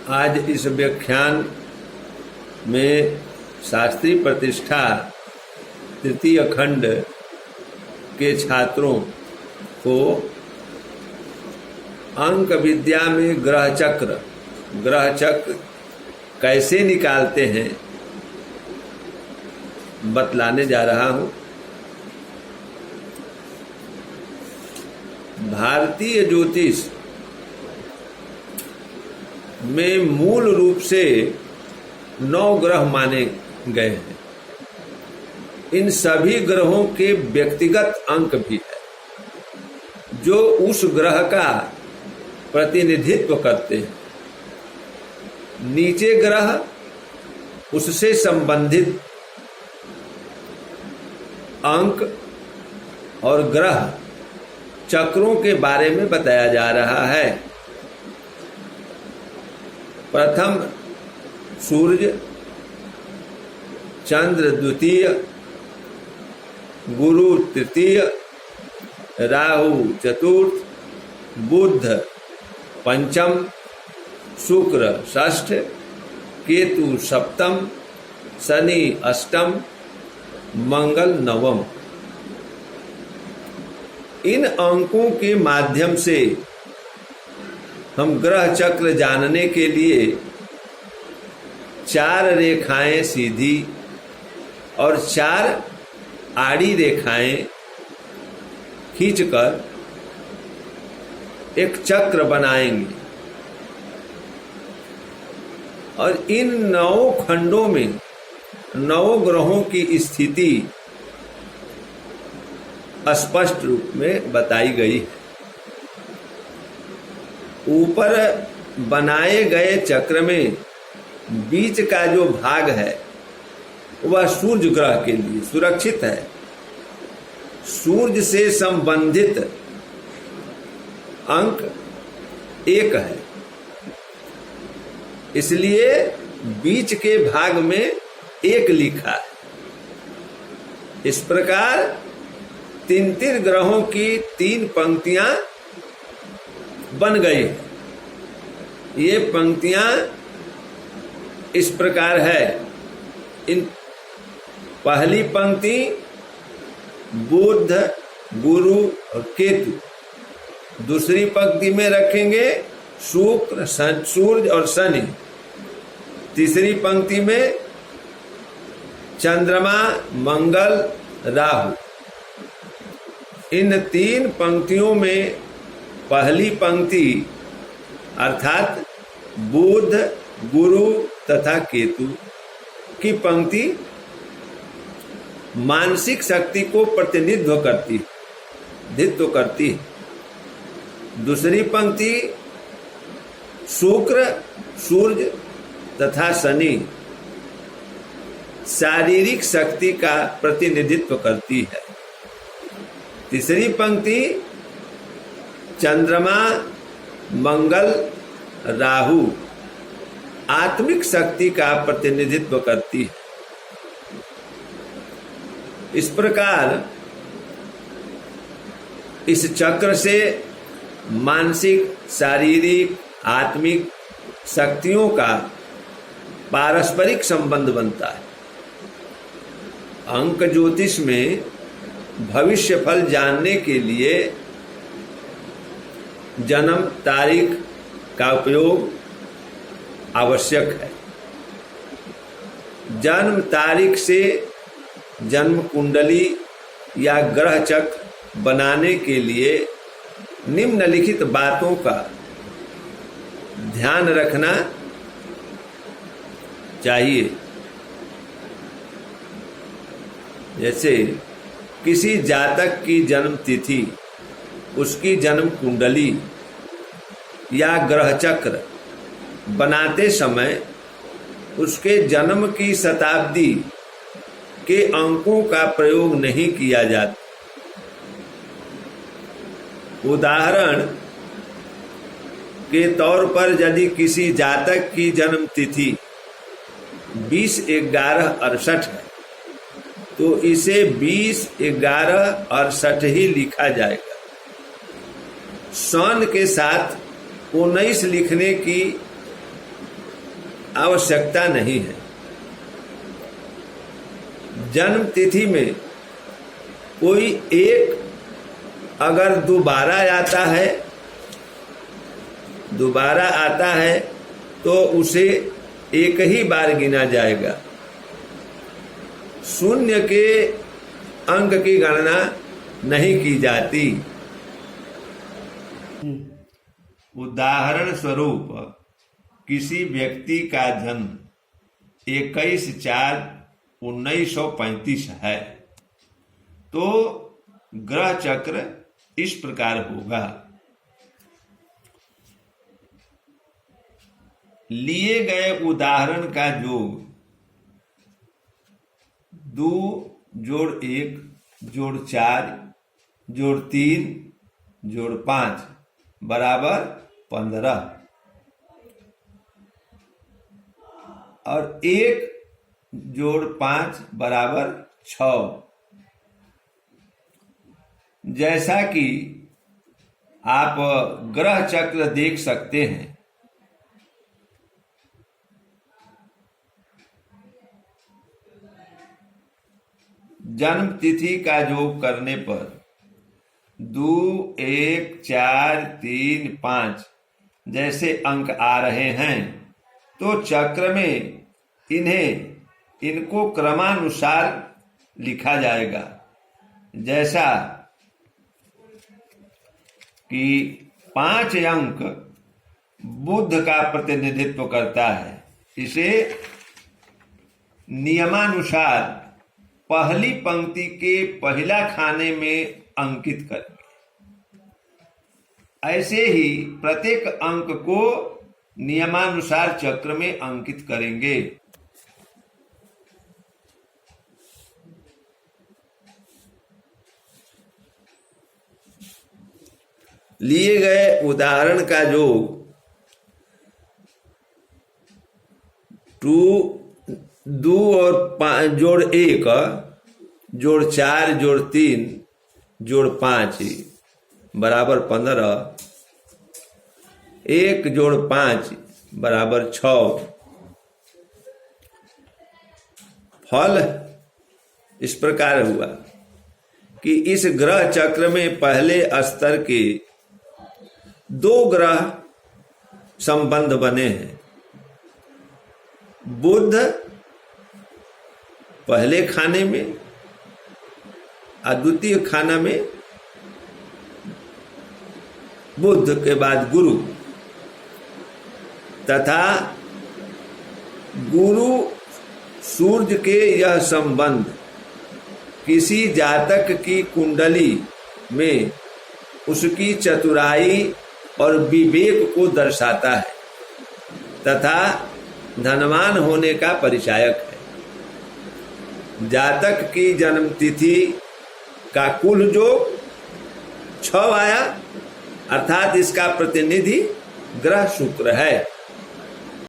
आज इस व्याख्यान में शास्त्री प्रतिष्ठा तृतीय खंड के छात्रों को अंक विद्या में ग्रह चक्र कैसे निकालते हैं बतलाने जा रहा हूं। भारतीय ज्योतिष में मूल रूप से 9 ग्रह माने गए हैं। इन सभी ग्रहों के व्यक्तिगत अंक भी है जो उस ग्रह का प्रतिनिधित्व करते हैं। नीचे ग्रह उससे संबंधित अंक और ग्रह चक्रों के बारे में बताया जा रहा है। प्रथम सूर्य, चंद्र द्वितीय, गुरु तृतीय, राहु चतुर्थ, बुध पंचम, शुक्र षष्ठ, केतु सप्तम, शनि अष्टम, मंगल नवम। इन अंकों के माध्यम से हम ग्रह चक्र जानने के लिए 4 रेखाएं सीधी और 4 आड़ी रेखाएं खींचकर एक चक्र बनाएंगे और इन 9 खंडों में 9 ग्रहों की स्थिति स्पष्ट रूप में बताई गई है। ऊपर बनाए गए चक्र में बीच का जो भाग है वह सूर्य ग्रह के लिए सुरक्षित है। सूर्य से संबंधित अंक 1 है, इसलिए बीच के भाग में 1 लिखा है। इस प्रकार 3 ग्रहों की 3 पंक्तियां बन गई। ये पंक्तियां इस प्रकार है। इन पहली पंक्ति बुध, गुरु और केतु। दूसरी पंक्ति में रखेंगे शुक्र, सूर्य और शनि। तीसरी पंक्ति में चंद्रमा, मंगल, राहु। इन 3 पंक्तियों में पहली पंक्ति अर्थात बुध, गुरु तथा केतु की पंक्ति मानसिक शक्ति को प्रतिनिधित्व करती है। दूसरी पंक्ति शुक्र, सूर्य तथा शनि शारीरिक शक्ति का प्रतिनिधित्व करती है। तीसरी पंक्ति चंद्रमा, मंगल, राहु आत्मिक शक्ति का प्रतिनिधित्व करती है। इस प्रकार इस चक्र से मानसिक, शारीरिक, आत्मिक शक्तियों का पारस्परिक संबंध बनता है। अंक ज्योतिष में भविष्य फल जानने के लिए जन्म तारीख का उपयोग आवश्यक है। जन्म तारीख से जन्म कुंडली या ग्रह चक्र बनाने के लिए निम्नलिखित बातों का ध्यान रखना चाहिए। जैसे किसी जातक की जन्म तिथि, उसकी जन्म कुंडली या ग्रह चक्र बनाते समय उसके जन्म की शताब्दी के अंकों का प्रयोग नहीं किया जाता। उदाहरण के तौर पर यदि किसी जातक की जन्म तिथि 20/11/68 है तो इसे 20/11/68 ही लिखा जाएगा। सन के साथ 19 लिखने की आवश्यकता नहीं है। जन्म तिथि में कोई एक अगर दोबारा आता है तो उसे एक ही बार गिना जाएगा। शून्य के अंक की गणना नहीं की जाती। उदाहरण स्वरूप किसी व्यक्ति का जन्म 21/4/1935 है तो ग्रह चक्र इस प्रकार होगा। लिए गए उदाहरण का योग 2 + 1 + 4 + 3 + 5 = 15 और 1 + 5 = 6। जैसा कि आप ग्रह चक्र देख सकते हैं, जन्म तिथि का योग करने पर 2, 1, 4, 3, 5 जैसे अंक आ रहे हैं तो चक्र में इनको क्रमानुसार लिखा जाएगा। जैसा कि 5 अंक बुध का प्रतिनिधित्व करता है, इसे नियमानुसार पहली पंक्ति के पहला खाने में अंकित करेंगे। ऐसे ही प्रत्येक अंक को नियमानुसार चक्र में अंकित करेंगे। लिए गए उदाहरण का योग 2 और 5 + 1 + 4 + 3 + 5 = 15। 1 + 5 = 6। फल इस प्रकार हुआ कि इस ग्रह चक्र में पहले स्तर के 2 ग्रह संबंध बने हैं। बुध पहले खाने में और द्वितीय खाना में बुध के बाद गुरु, तथा गुरु सूर्य के यह संबंध किसी जातक की कुंडली में उसकी चतुराई और विवेक को दर्शाता है तथा धनवान होने का परिचायक है। जातक की जन्म तिथि का कुल योग 6 आया, अर्थात इसका प्रतिनिधि ग्रह शुक्र है।